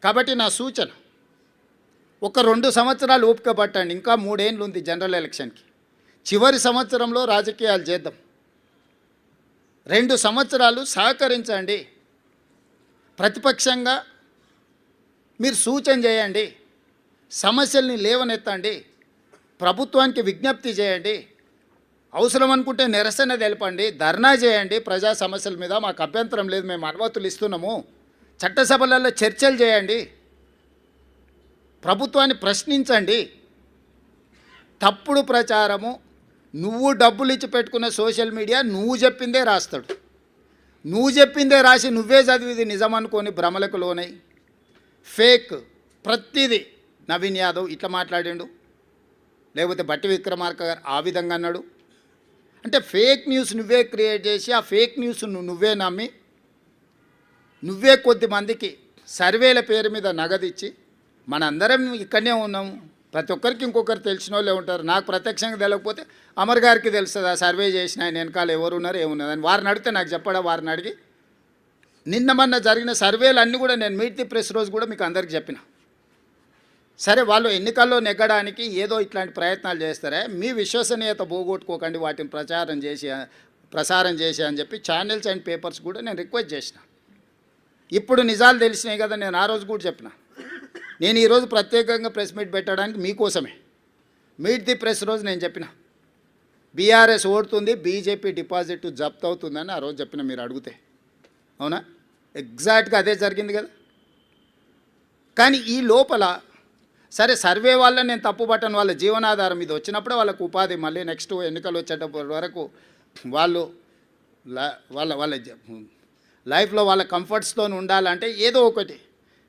కాబట్టి నా సూచన, ఒక 2 సంవత్సరాలు ఓపిక పట్టండి. ఇంకా 3 ఏళ్ళు ఉంది జనరల్ ఎలక్షన్కి. చివరి సంవత్సరంలో రాజకీయాలు చేద్దాం. 2 సంవత్సరాలు సహకరించండి. ప్రతిపక్షంగా మీరు సూచన చేయండి, సమస్యల్ని లేవనెత్తండి, ప్రభుత్వానికి విజ్ఞప్తి చేయండి, అవసరం అనుకుంటే నిరసన తెలపండి, ధర్నా చేయండి. ప్రజా సమస్యల మీద మాకు అభ్యంతరం లేదు, మేము అనుమతులు ఇస్తున్నాము. చట్టసభలలో చర్చలు చేయండి, ప్రభుత్వాన్ని ప్రశ్నించండి. తప్పుడు ప్రచారము, నువ్వు డబ్బులు ఇచ్చి పెట్టుకున్న సోషల్ మీడియా నువ్వు చెప్పిందే రాస్తాడు. నువ్వు చెప్పిందే రాసి నువ్వే చదివిది నిజం అనుకొని భ్రమలకు లోనై ఫేక్ ప్రతిదీ. నవీన్ యాదవ్ ఇట్లా మాట్లాడిండు, లేకపోతే బట్టి విక్రమార్క గారు ఆ విధంగా అన్నాడు. అంటే ఫేక్ న్యూస్ నువ్వే క్రియేట్ చేసి ఆ ఫేక్ న్యూస్ నువ్వే నమ్మి నువ్వే కొద్దిమందికి సర్వేల పేరు మీద నగదిచ్చి, మనందరం ఇక్కడనే ఉన్నాము, ప్రతి ఒక్కరికి ఇంకొకరు తెలిసిన వాళ్ళే ఉంటారు. నాకు ప్రత్యక్షంగా తెలియకపోతే అమర్ గారికి తెలుస్తుంది, ఆ సర్వే చేసిన ఆయన వెనకాల ఎవరు ఉన్నారు ఏమున్నది అని. వారిని అడిగితే నాకు చెప్పడా, వారిని అడిగి నిన్న మొన్న జరిగిన సర్వేలు అన్నీ కూడా నేను మీట్ ది ప్రెస్ రోజు కూడా మీకు అందరికీ చెప్పిన. సరే, వాళ్ళు ఎన్నికల్లో నెగ్గడానికి ఏదో ఇట్లాంటి ప్రయత్నాలు చేస్తారే, మీ విశ్వసనీయత పోగొట్టుకోకండి, వాటిని ప్రసారం చేసి అని చెప్పి ఛానల్స్ అండ్ పేపర్స్ కూడా నేను రిక్వెస్ట్ చేసిన. ఇప్పుడు నిజాలు తెలిసినాయి కదా, నేను ఆ రోజు కూడా చెప్పిన. నేను ఈరోజు ప్రత్యేకంగా ప్రెస్ మీట్ పెట్టడానికి మీకోసమే. మీట్ ది ప్రెస్ రోజు నేను చెప్పిన, బీఆర్ఎస్ ఓడుతుంది, బీజేపీ డిపాజిట్ జప్తు అవుతుందని ఆ రోజు చెప్పిన. మీరు అడిగితే అవునా, ఎగ్జాక్ట్గా అదే జరిగింది కదా. కానీ ఈ లోపల సరే, సర్వే వల్ల నేను తప్పుపట్టను, వాళ్ళ జీవనాధారం ఇది వచ్చినప్పుడే వాళ్ళకు ఉపాధి, మళ్ళీ నెక్స్ట్ ఎన్నికలు వచ్చేటప్పటి వరకు వాళ్ళు వాళ్ళ లైఫ్లో వాళ్ళ కంఫర్ట్స్తో ఉండాలంటే ఏదో ఒకటి.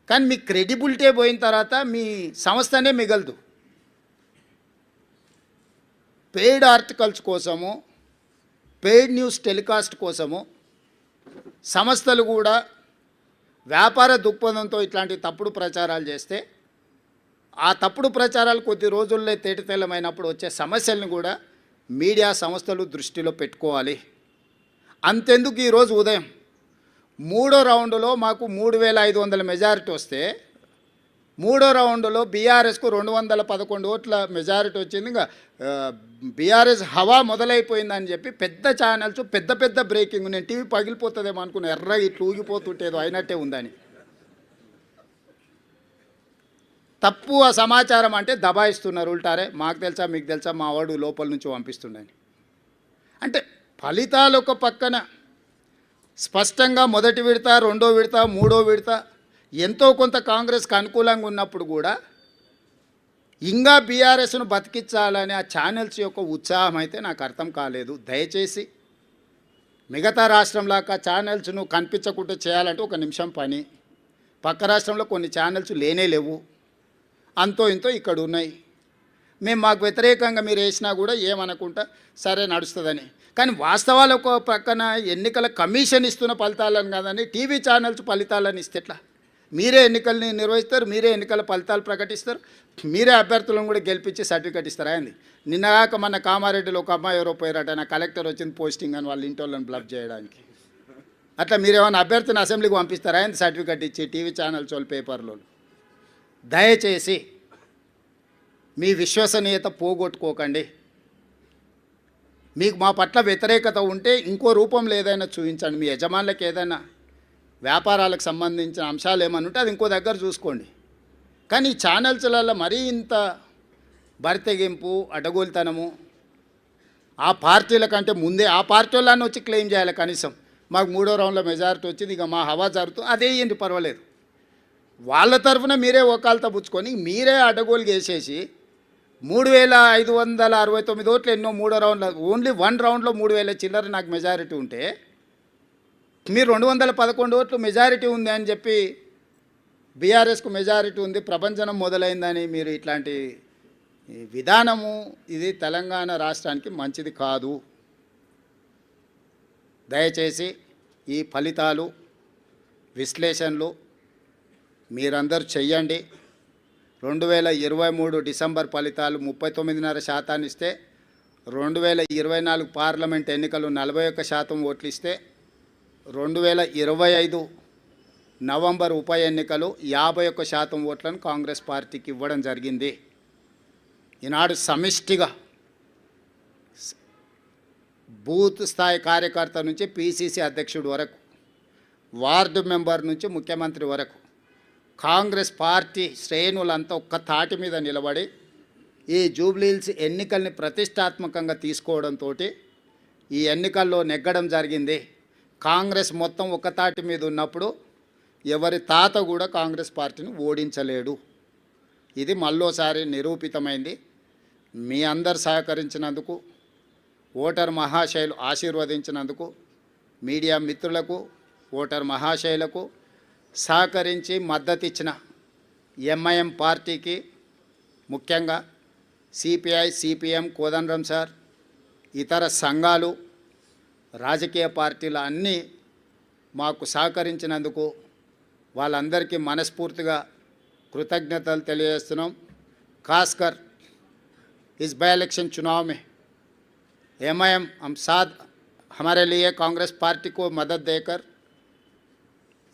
కానీ మీ క్రెడిబిలిటీ పోయిన తర్వాత మీ సంస్థనే మిగలదు. పెయిడ్ ఆర్టికల్స్ కోసము, పెయిడ్ న్యూస్ టెలికాస్ట్ కోసము సంస్థలు కూడా వ్యాపార దృక్పథంతో ఇట్లాంటి తప్పుడు ప్రచారాలు చేస్తే, ఆ తప్పుడు ప్రచారాలు కొద్ది రోజుల్లో తేటతెల్లమైనప్పుడు వచ్చే సమస్యలను కూడా మీడియా సంస్థలు దృష్టిలో పెట్టుకోవాలి. అంతెందుకు ఈరోజు ఉదయం 3వ రౌండ్లో మాకు 3500 మెజారిటీ వస్తే, 3వ రౌండ్లో బీఆర్ఎస్కు 211 ఓట్ల మెజారిటీ వచ్చింది. ఇంకా బీఆర్ఎస్ హవా మొదలైపోయిందని చెప్పి పెద్ద ఛానల్స్ పెద్ద పెద్ద బ్రేకింగ్, నేను టీవీ పగిలిపోతుందేమో అనుకున్నా, ఎర్ర ఇట్లా ఊగిపోతుంటేదో అయినట్టే ఉందని. తప్పు ఆ సమాచారం అంటే దబాయిస్తున్నారు ఉల్టారే, మాకు తెలుసా మీకు తెలుసా, మా వాడు లోపల నుంచి పంపిస్తుండని. అంటే ఫలితాలు ఒక పక్కన స్పష్టంగా మొదటి విడత, 2వ విడత, 3వ విడత ఎంతో కొంత కాంగ్రెస్కి అనుకూలంగా ఉన్నప్పుడు కూడా ఇంకా బీఆర్ఎస్ను బతికించాలని ఆ ఛానల్స్ యొక్క ఉత్సాహం అయితే నాకు అర్థం కాలేదు. దయచేసి మిగతా రాష్ట్రంలాగా ఛానల్స్ను కనిపించకుండా చేయాలంటే 1 నిమిషం పని. పక్క రాష్ట్రంలో కొన్ని ఛానల్స్ లేనే లేవు, అంతో ఇంతో ఇక్కడ ఉన్నాయి. మేము మాకు వ్యతిరేకంగా మీరు వేసినా కూడా ఏమనుకుంటా సరే నడుస్తుందని. కానీ వాస్తవాలు ఒక పక్కన ఎన్నికల కమిషన్ ఇస్తున్న ఫలితాలను కాదని టీవీ ఛానల్స్ ఫలితాలను ఇస్తే ఎట్లా? మీరే ఎన్నికల్ని నిర్వహిస్తారు, మీరే ఎన్నికల ఫలితాలు ప్రకటిస్తారు, మీరే అభ్యర్థులను కూడా గెలిపించి సర్టిఫికేట్ ఇస్తారా అండి? నిన్నగాక మన కామారెడ్డిలో ఒక అమ్మాయి ఎవరో పోయారట, నా కలెక్టర్ వచ్చింది పోస్టింగ్ అని వాళ్ళ ఇంటి వాళ్ళని బ్లఫ్ చేయడానికి. అట్లా మీరేమైనా అభ్యర్థిని అసెంబ్లీకి పంపిస్తారా అండి సర్టిఫికేట్ ఇచ్చి టీవీ ఛానల్స్ వాళ్ళు పేపర్లో? దయచేసి మీ విశ్వసనీయత పోగొట్టుకోకండి. మీకు మా పట్ల వ్యతిరేకత ఉంటే ఇంకో రూపంలో ఏదైనా చూపించండి. మీ యజమానులకు ఏదైనా వ్యాపారాలకు సంబంధించిన అంశాలు ఏమైనా ఉంటే అది ఇంకో దగ్గర చూసుకోండి. కానీ ఈ ఛానల్స్లలో మరీ ఇంత బరితెగింపు, అడ్డగోలుతనము, ఆ పార్టీల కంటే ముందే ఆ పార్టీ వాళ్ళని వచ్చి క్లెయిమ్ చేయాలి. కనీసం మాకు 3వ రౌండ్లో మెజారిటీ వచ్చింది, ఇక మా హవా జరుగుతుంది, అదే ఏంటి పర్వాలేదు. వాళ్ళ తరఫున మీరే ఒకాలతో పుచ్చుకొని మీరే అడ్డగోలు వేసేసి 3569 ఓట్లు ఎన్నో 3వ రౌండ్లో, ఓన్లీ 1 రౌండ్లో 3000 చిల్లర నాకు మెజారిటీ ఉంటే, మీరు 211 ఓట్లు మెజారిటీ ఉంది అని చెప్పి బీఆర్ఎస్కు మెజారిటీ ఉంది, ప్రభంజనం మొదలైందని మీరు ఇట్లాంటి విధానము ఇది తెలంగాణ రాష్ట్రానికి మంచిది కాదు. దయచేసి ఈ ఫలితాలు విశ్లేషణలు మీరందరూ చెయ్యండి. 2023 డిసెంబర్ ఫలితాలు 39.5% ఇస్తే, 2024 పార్లమెంట్ ఎన్నికలు 41% ఓట్లు ఇస్తే, 2025 నవంబర్ ఉప ఎన్నికలు 51% ఓట్లను కాంగ్రెస్ పార్టీకి ఇవ్వడం జరిగింది. ఈనాడు సమిష్టిగా బూత్ స్థాయి కార్యకర్త నుంచి పీసీసీ అధ్యక్షుడు వరకు, వార్డు మెంబర్ నుంచి ముఖ్యమంత్రి వరకు కాంగ్రెస్ పార్టీ శ్రేణులంతా ఒక్క తాటి మీద నిలబడి ఈ జూబ్లీహిల్స్ ఎన్నికల్ని ప్రతిష్టాత్మకంగా తీసుకోవడంతో ఈ ఎన్నికల్లో నెగ్గడం జరిగింది. కాంగ్రెస్ మొత్తం ఒక తాటి మీద ఉన్నప్పుడు ఎవరి తాత కూడా కాంగ్రెస్ పార్టీని ఓడించలేడు. ఇది మళ్ళోసారి నిరూపితమైంది. మీ అందరు సహకరించినందుకు, ఓటర్ మహాశయులు ఆశీర్వదించినందుకు, మీడియా మిత్రులకు, ఓటర్ మహాశయులకు సహకరించి మద్దతు ఇచ్చిన ఎంఐఎం పార్టీకి, ముఖ్యంగా సిపిఐ, సిపిఎం, కోదండరాం సార్, ఇతర సంఘాలు, రాజకీయ పార్టీలు అన్నీ మాకు సహకరించినందుకు వాళ్ళందరికీ మనస్ఫూర్తిగా कृतज्ञतలు తెలియజేస్తున్నాం. खासकर इस बाई इलेक्शन चुनाव में एमआईएम हम साथ हमारे लिए कांग्रेस पार्टी को मदद देकर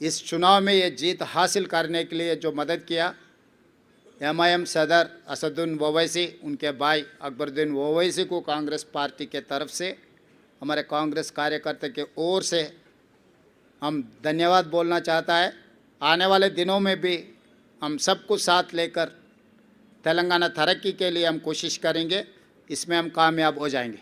इस चुनाव में ये जीत हासिल करने के लिए जो मदद किया, एमआईएम सदर असदुद्दीन ओवैसी, उनके भाई अकबरुद्दीन ओवैसी को कांग्रेस पार्टी के तरफ से, हमारे कांग्रेस कार्यकर्ता के ओर से हम धन्यवाद बोलना चाहता है. आने वाले दिनों में भी हम सबको साथ लेकर तेलंगाना तरक्की के लिए हम कोशिश करेंगे. इसमें हम कामयाब हो जाएंगे.